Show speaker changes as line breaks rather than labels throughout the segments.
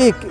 1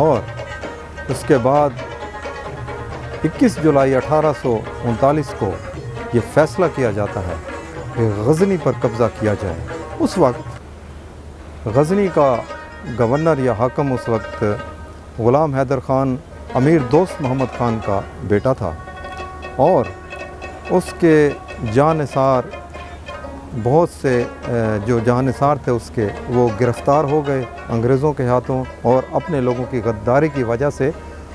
اور اس کے بعد 21 جولائی 1839 کو یہ فیصلہ کیا جاتا ہے کہ غزنی پر قبضہ کیا جائے۔ اس وقت غزنی کا گورنر یا حاکم اس وقت غلام حیدر خان امیر دوست محمد خان کا بیٹا تھا، اور اس کے جانثار بہت سے جو جانثار تھے اس کے، وہ گرفتار ہو گئے انگریزوں کے ہاتھوں اور اپنے لوگوں کی غداری کی وجہ سے،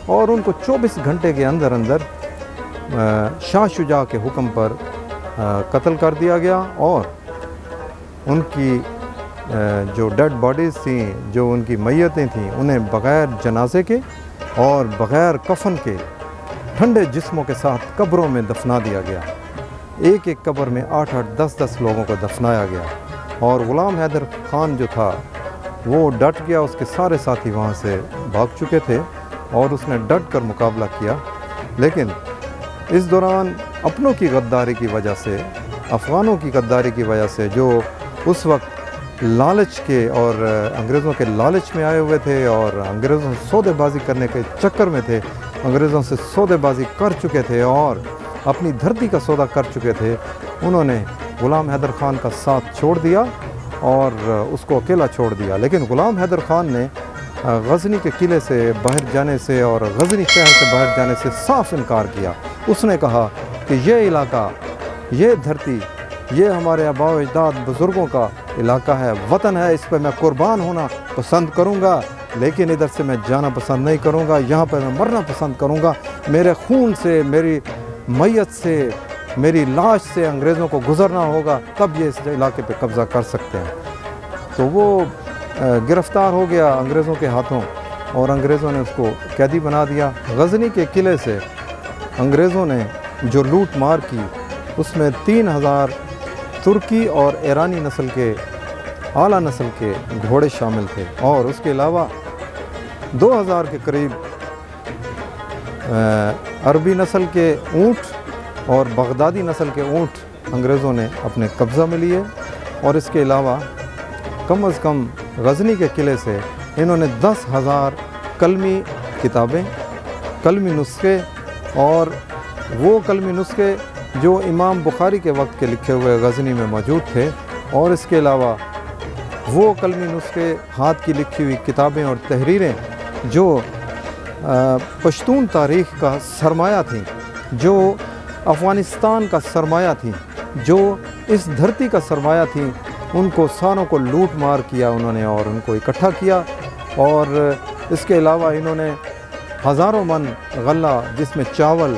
اور ان کو 24 گھنٹے کے اندر اندر شاہ شجاع کے حکم پر قتل کر دیا گیا، اور ان کی جو ڈیڈ باڈیز تھیں، جو ان کی میتیں تھیں، انہیں بغیر جنازے کے اور بغیر کفن کے ٹھنڈے جسموں کے ساتھ قبروں میں دفنا دیا گیا۔ ایک ایک قبر میں 8-8 10-10 لوگوں کو دفنایا گیا، اور غلام حیدر خان جو تھا وہ ڈٹ گیا، اس کے سارے ساتھی وہاں سے بھاگ چکے تھے اور اس نے ڈٹ کر مقابلہ کیا، لیکن اس دوران اپنوں کی غداری کی وجہ سے، افغانوں کی غداری کی وجہ سے، جو اس وقت لالچ کے اور انگریزوں کے لالچ میں آئے ہوئے تھے اور انگریزوں سے سودے بازی کرنے کے چکر میں تھے، انگریزوں سے سودے بازی کر چکے تھے اور اپنی دھرتی کا سودا کر چکے تھے، انہوں نے غلام حیدر خان کا ساتھ چھوڑ دیا اور اس کو اکیلا چھوڑ دیا۔ لیکن غلام حیدر خان نے غزنی کے قلعے سے باہر جانے سے اور غزنی شہر سے باہر جانے سے صاف انکار کیا۔ اس نے کہا کہ یہ علاقہ، یہ دھرتی، یہ ہمارے آباء و اجداد بزرگوں کا علاقہ ہے، وطن ہے، اس پہ میں قربان ہونا پسند کروں گا، لیکن ادھر سے میں جانا پسند نہیں کروں گا، یہاں پہ میں مرنا پسند کروں گا، میرے خون سے، میری میت سے، میری لاش سے انگریزوں کو گزرنا ہوگا، تب یہ اس علاقے پہ قبضہ کر سکتے ہیں۔ تو وہ گرفتار ہو گیا انگریزوں کے ہاتھوں، اور انگریزوں نے اس کو قیدی بنا دیا۔ غزنی کے قلعے سے انگریزوں نے جو لوٹ مار کی، اس میں 3000 ترکی اور ایرانی نسل کے، اعلیٰ نسل کے گھوڑے شامل تھے، اور اس کے علاوہ 2000 کے قریب عربی نسل کے اونٹ اور بغدادی نسل کے اونٹ انگریزوں نے اپنے قبضہ میں لیے، اور اس کے علاوہ کم از کم غزنی کے قلعے سے انہوں نے 10,000 کلمی کتابیں، کلمی نسخے، اور وہ کلمی نسخے جو امام بخاری کے وقت کے لکھے ہوئے غزنی میں موجود تھے، اور اس کے علاوہ وہ کلمی نسخے، ہاتھ کی لکھی ہوئی کتابیں اور تحریریں جو پشتون تاریخ کا سرمایہ تھیں، جو افغانستان کا سرمایہ تھیں، جو اس دھرتی کا سرمایہ تھیں، ان کو ساروں کو لوٹ مار کیا انہوں نے اور ان کو اکٹھا کیا، اور اس کے علاوہ انہوں نے ہزاروں من غلہ، جس میں چاول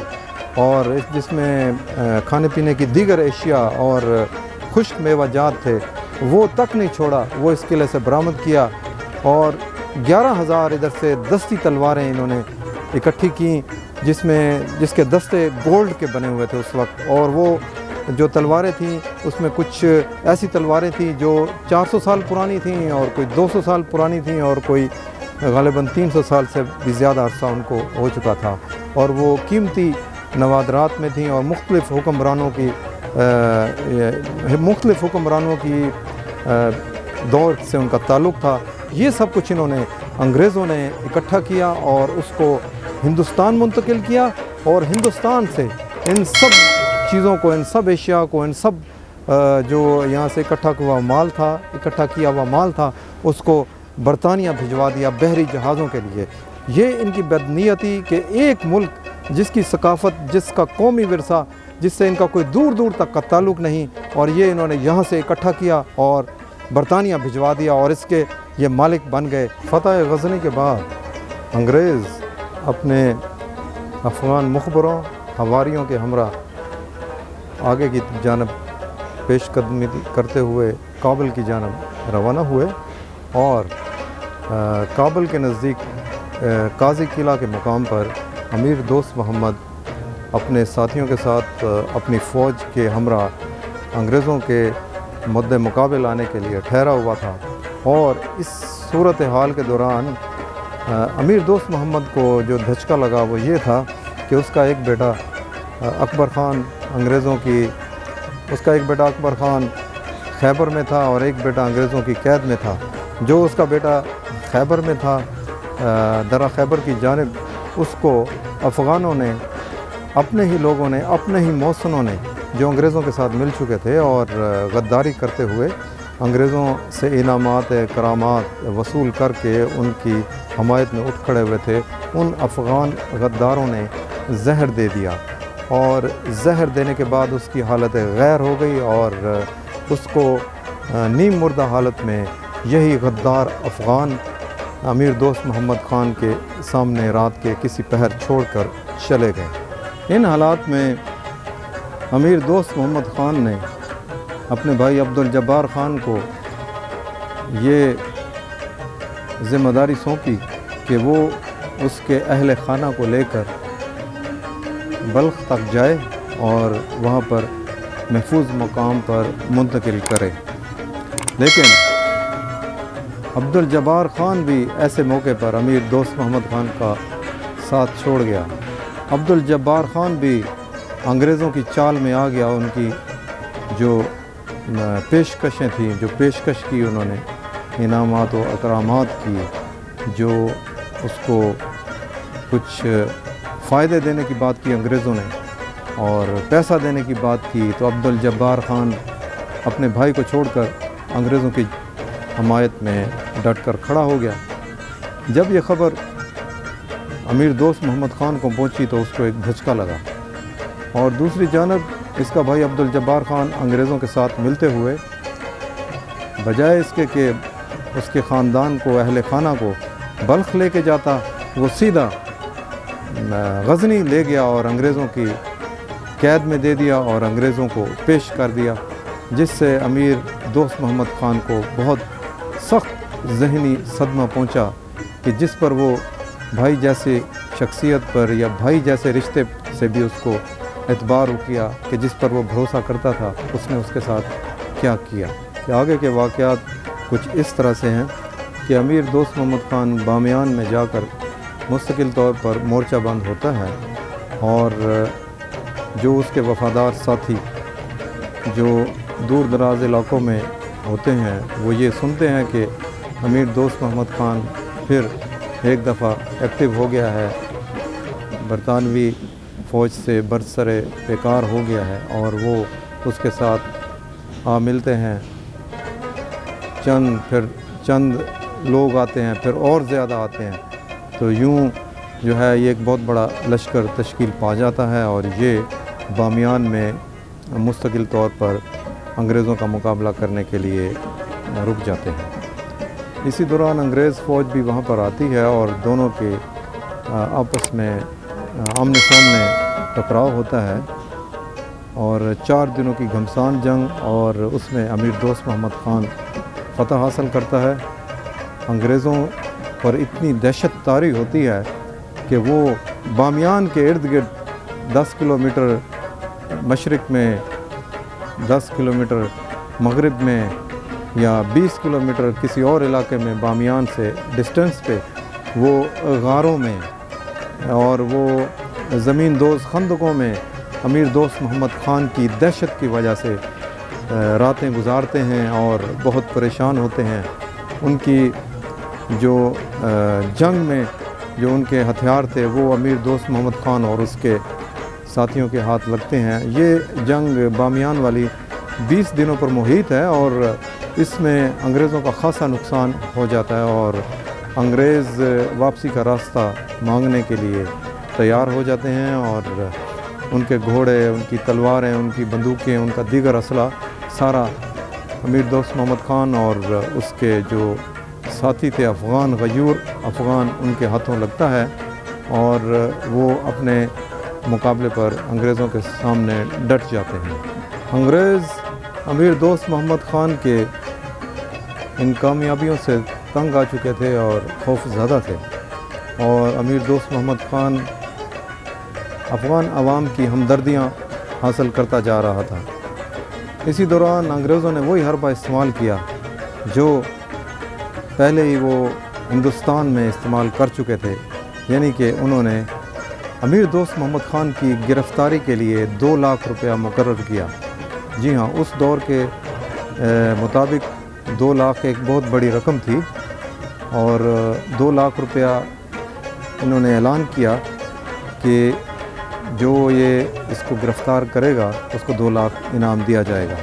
اور جس میں کھانے پینے کی دیگر اشیاء اور خشک میوہ جات تھے، وہ تک نہیں چھوڑا، وہ اس قلعے سے برآمد کیا، اور 11,000 ادھر سے دستی تلواریں انہوں نے اکٹھی کیں، جس کے دستے گولڈ کے بنے ہوئے تھے اس وقت، اور وہ جو تلواریں تھیں اس میں کچھ ایسی تلواریں تھیں جو 400 سال پرانی تھیں، اور کوئی 200 سال پرانی تھیں، اور کوئی غالباً 300 سال سے بھی زیادہ عرصہ ان کو ہو چکا تھا، اور وہ قیمتی نوادرات میں تھیں، اور مختلف حکمرانوں کی دور سے ان کا تعلق تھا۔ یہ سب کچھ انہوں نے، انگریزوں نے اکٹھا کیا اور اس کو ہندوستان منتقل کیا، اور ہندوستان سے ان سب چیزوں کو، ان سب اشیاء کو، ان سب جو یہاں سے اکٹھا کیا ہوا مال تھا، اس کو برطانیہ بھجوا دیا بحری جہازوں کے لیے۔ یہ ان کی بدنیتی کہ ایک ملک جس کی ثقافت، جس کا قومی ورثہ، جس سے ان کا کوئی دور دور تک کا تعلق نہیں، اور یہ انہوں نے یہاں سے اکٹھا کیا اور برطانیہ بھجوا دیا، اور اس کے یہ مالک بن گئے۔ فتح غزنی کے بعد انگریز اپنے افغان مخبروں، حواریوں کے ہمراہ آگے کی جانب پیش قدمی کرتے ہوئے کابل کی جانب روانہ ہوئے، اور کابل کے نزدیک قاضی قلعہ کے مقام پر امیر دوست محمد اپنے ساتھیوں کے ساتھ اپنی فوج کے ہمراہ انگریزوں کے مد مقابل آنے کے لیے ٹھہرا ہوا تھا، اور اس صورتحال کے دوران امیر دوست محمد کو جو دھچکا لگا وہ یہ تھا کہ اس کا ایک بیٹا اکبر خان اکبر خان خیبر میں تھا، اور ایک بیٹا انگریزوں کی قید میں تھا۔ جو اس کا بیٹا خیبر میں تھا درہ خیبر کی جانب اس کو افغانوں نے، اپنے ہی لوگوں نے، اپنے ہی محسنوں نے جو انگریزوں کے ساتھ مل چکے تھے اور غداری کرتے ہوئے انگریزوں سے انعامات کرامات وصول کر کے ان کی حمایت میں اٹھ کھڑے ہوئے تھے، ان افغان غداروں نے زہر دے دیا، اور زہر دینے کے بعد اس کی حالت غیر ہو گئی، اور اس کو نیم مردہ حالت میں یہی غدار افغان امیر دوست محمد خان کے سامنے رات کے کسی پہر چھوڑ کر چلے گئے۔ ان حالات میں امیر دوست محمد خان نے اپنے بھائی عبدالجبار خان کو یہ ذمہ داری سونپی کہ وہ اس کے اہل خانہ کو لے کر بلخ تک جائے اور وہاں پر محفوظ مقام پر منتقل کرے، لیکن عبدالجبار خان بھی ایسے موقع پر امیر دوست محمد خان کا ساتھ چھوڑ گیا۔ عبدالجبار خان بھی انگریزوں کی چال میں آ گیا، ان کی جو پیشکشیں تھیں، جو پیشکش کی انہوں نے، انعامات و اکرامات کی، جو اس کو کچھ فائدے دینے کی بات کی انگریزوں نے اور پیسہ دینے کی بات کی، تو عبدالجبار خان اپنے بھائی کو چھوڑ کر انگریزوں کی حمایت میں ڈٹ کر کھڑا ہو گیا۔ جب یہ خبر امیر دوست محمد خان کو پہنچی تو اس کو ایک دھچکا لگا، اور دوسری جانب اس کا بھائی عبدالجبار خان انگریزوں کے ساتھ ملتے ہوئے بجائے اس کے کہ اس کے خاندان کو، اہل خانہ کو بلخ لے کے جاتا، وہ سیدھا غزنی لے گیا اور انگریزوں کی قید میں دے دیا اور انگریزوں کو پیش کر دیا، جس سے امیر دوست محمد خان کو بہت سخت ذہنی صدمہ پہنچا کہ جس پر وہ بھائی جیسی شخصیت پر یا بھائی جیسے رشتے سے بھی اس کو اعتبار کیا کہ جس پر وہ بھروسہ کرتا تھا، اس نے اس کے ساتھ کیا کیا۔ کہ آگے کے واقعات کچھ اس طرح سے ہیں کہ امیر دوست محمد خان بامیان میں جا کر مستقل طور پر مورچہ بند ہوتا ہے، اور جو اس کے وفادار ساتھی جو دور دراز علاقوں میں ہوتے ہیں وہ یہ سنتے ہیں کہ امیر دوست محمد خان پھر ایک دفعہ ایکٹیو ہو گیا ہے، برطانوی فوج سے برسر پیکار ہو گیا ہے، اور وہ اس کے ساتھ آ ملتے ہیں، پھر چند لوگ آتے ہیں، پھر اور زیادہ آتے ہیں، تو یوں جو ہے یہ ایک بہت بڑا لشکر تشکیل پا جاتا ہے، اور یہ بامیان میں مستقل طور پر انگریزوں کا مقابلہ کرنے کے لیے رک جاتے ہیں۔ اسی دوران انگریز فوج بھی وہاں پر آتی ہے اور دونوں کے آپس میں آمنے سامنے ٹکراؤ ہوتا ہے، اور 4 دنوں کی گھمسان جنگ، اور اس میں امیر دوست محمد خان فتح حاصل کرتا ہے۔ انگریزوں پر اتنی دہشت طاری ہوتی ہے کہ وہ بامیان کے ارد گرد 10 کلومیٹر مشرق میں، 10 کلومیٹر مغرب میں، یا 20 کلومیٹر کسی اور علاقے میں بامیان سے ڈسٹنس پہ وہ غاروں میں اور وہ زمین دوز خندقوں میں امیر دوست محمد خان کی دہشت کی وجہ سے راتیں گزارتے ہیں اور بہت پریشان ہوتے ہیں۔ ان کی جو جنگ میں جو ان کے ہتھیار تھے وہ امیر دوست محمد خان اور اس کے ساتھیوں کے ہاتھ لگتے ہیں۔ یہ جنگ بامیان والی 20 دنوں پر محیط ہے، اور اس میں انگریزوں کا خاصا نقصان ہو جاتا ہے، اور انگریز واپسی کا راستہ مانگنے کے لیے تیار ہو جاتے ہیں، اور ان کے گھوڑے، ان کی تلواریں، ان کی بندوقیں، ان کا دیگر اسلحہ سارا امیر دوست محمد خان اور اس کے جو ساتھی تھے افغان غیور افغان، ان کے ہاتھوں لگتا ہے، اور وہ اپنے مقابلے پر انگریزوں کے سامنے ڈٹ جاتے ہیں۔ انگریز امیر دوست محمد خان کے ان کامیابیوں سے تنگ آ چکے تھے اور خوف زدہ تھے، اور امیر دوست محمد خان افغان عوام کی ہمدردیاں حاصل کرتا جا رہا تھا۔ اسی دوران انگریزوں نے وہی حربہ استعمال کیا جو پہلے ہی وہ ہندوستان میں استعمال کر چکے تھے، یعنی کہ انہوں نے امیر دوست محمد خان کی گرفتاری کے لیے 2 لاکھ روپیہ مقرر کیا۔ جی ہاں، اس دور کے مطابق 2 لاکھ ایک بہت بڑی رقم تھی، اور 2 لاکھ روپیہ انہوں نے اعلان کیا کہ جو یہ اس کو گرفتار کرے گا اس کو 2 لاکھ انعام دیا جائے گا۔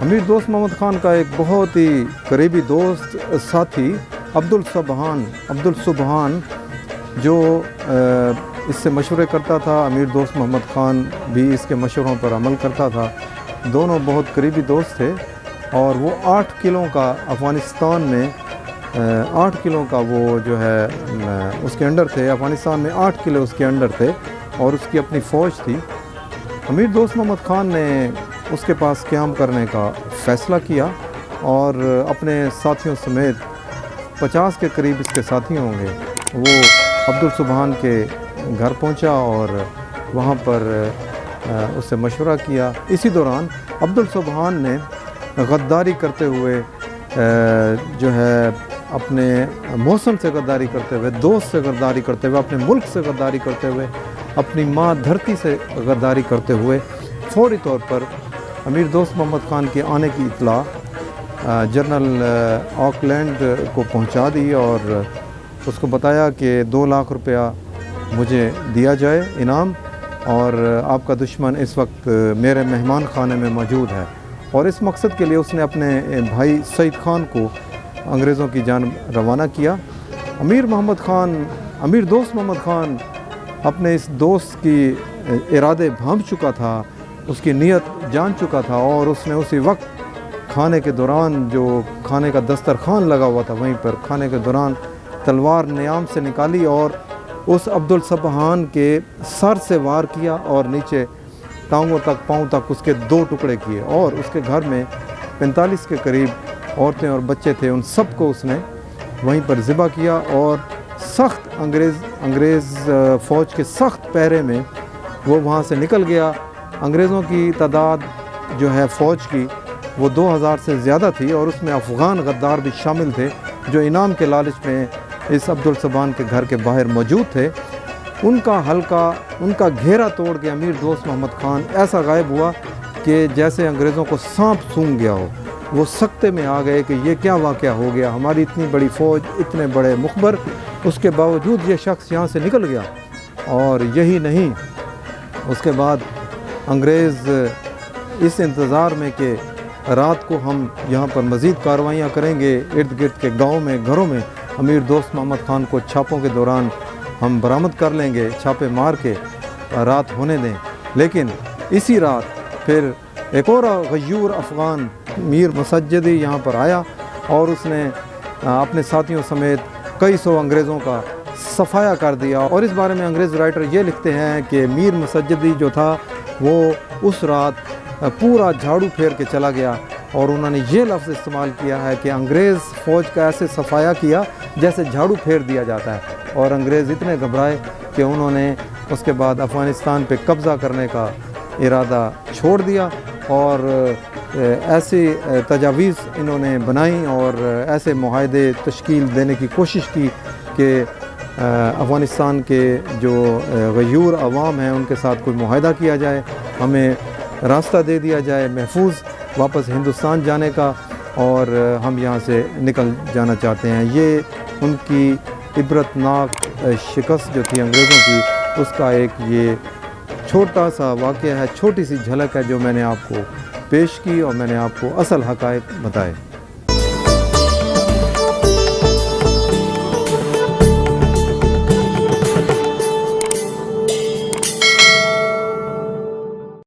امیر دوست محمد خان کا ایک بہت ہی قریبی دوست ساتھی عبدالسبحان جو اس سے مشورے کرتا تھا، امیر دوست محمد خان بھی اس کے مشوروں پر عمل کرتا تھا، دونوں بہت قریبی دوست تھے، اور وہ 8 قلعوں کا افغانستان میں 8 قلعوں کا وہ جو ہے اس کے انڈر تھے، افغانستان میں 8 قلعے اس کے انڈر تھے اور اس کی اپنی فوج تھی۔ امیر دوست محمد خان نے اس کے پاس قیام کرنے کا فیصلہ کیا اور اپنے ساتھیوں سمیت 50 کے قریب اس کے ساتھی ہوں گے، وہ عبدالسبحان کے گھر پہنچا اور وہاں پر اس سے مشورہ کیا۔ اسی دوران عبدالسبحان نے غداری کرتے ہوئے جو ہے اپنے محسن سے غداری کرتے ہوئے، دوست سے غداری کرتے ہوئے، اپنے ملک سے غداری کرتے ہوئے، اپنی ماں دھرتی سے غداری کرتے ہوئے فوری طور پر امیر دوست محمد خان کے آنے کی اطلاع جنرل آکلینڈ کو پہنچا دی اور اس کو بتایا کہ 2 لاکھ روپیہ مجھے دیا جائے انعام، اور آپ کا دشمن اس وقت میرے مہمان خانے میں موجود ہے۔ اور اس مقصد کے لیے اس نے اپنے بھائی سعید خان کو انگریزوں کی جانب روانہ کیا۔ امیر دوست محمد خان اپنے اس دوست کی ارادے بھانپ چکا تھا، اس کی نیت جان چکا تھا، اور اس نے اسی وقت کھانے کے دوران جو کھانے کا دسترخوان لگا ہوا تھا وہیں پر کھانے کے دوران تلوار نیام سے نکالی اور اس عبدالسبحان کے سر سے وار کیا اور نیچے ٹانگوں تک، پاؤں تک اس کے 2 ٹکڑے کیے، اور اس کے گھر میں 45 کے قریب عورتیں اور بچے تھے، ان سب کو اس نے وہیں پر ذبح کیا، اور سخت انگریز فوج کے سخت پہرے میں وہ وہاں سے نکل گیا۔ انگریزوں کی تعداد جو ہے فوج کی وہ 2000 سے زیادہ تھی، اور اس میں افغان غدار بھی شامل تھے جو انعام کے لالچ میں اس عبدالسبحان کے گھر کے باہر موجود تھے۔ ان کا گھیرا توڑ کے امیر دوست محمد خان ایسا غائب ہوا کہ جیسے انگریزوں کو سانپ سونگھ گیا ہو۔ وہ سکتے میں آ گئے کہ یہ کیا واقعہ ہو گیا، ہماری اتنی بڑی فوج، اتنے بڑے مخبر، اس کے باوجود یہ شخص یہاں سے نکل گیا۔ اور یہی نہیں، اس کے بعد انگریز اس انتظار میں کہ رات کو ہم یہاں پر مزید کارروائیاں کریں گے، ارد گرد کے گاؤں میں، گھروں میں امیر دوست محمد خان کو چھاپوں کے دوران ہم برآمد کر لیں گے، چھاپے مار کے رات ہونے دیں۔ لیکن اسی رات پھر ایک اور غیور افغان میر مسجدی یہاں پر آیا اور اس نے اپنے ساتھیوں سمیت کئی سو انگریزوں کا صفایا کر دیا، اور اس بارے میں انگریز رائٹر یہ لکھتے ہیں کہ میر مسجدی جو تھا وہ اس رات پورا جھاڑو پھیر کے چلا گیا، اور انہوں نے یہ لفظ استعمال کیا ہے کہ انگریز فوج کا ایسے صفایا کیا جیسے جھاڑو پھیر دیا جاتا ہے، اور انگریز اتنے گھبرائے کہ انہوں نے اس کے بعد افغانستان پہ قبضہ کرنے کا ارادہ چھوڑ دیا، اور ایسی تجاویز انہوں نے بنائیں اور ایسے معاہدے تشکیل دینے کی کوشش کی کہ افغانستان کے جو غیور عوام ہیں ان کے ساتھ کوئی معاہدہ کیا جائے، ہمیں راستہ دے دیا جائے محفوظ واپس ہندوستان جانے کا، اور ہم یہاں سے نکل جانا چاہتے ہیں۔ یہ ان کی عبرتناک شکست جو تھی انگریزوں کی، اس کا ایک یہ چھوٹا سا واقعہ ہے، چھوٹی سی جھلک ہے جو میں نے آپ کو پیش کی، اور میں نے آپ کو اصل حقائق بتائے۔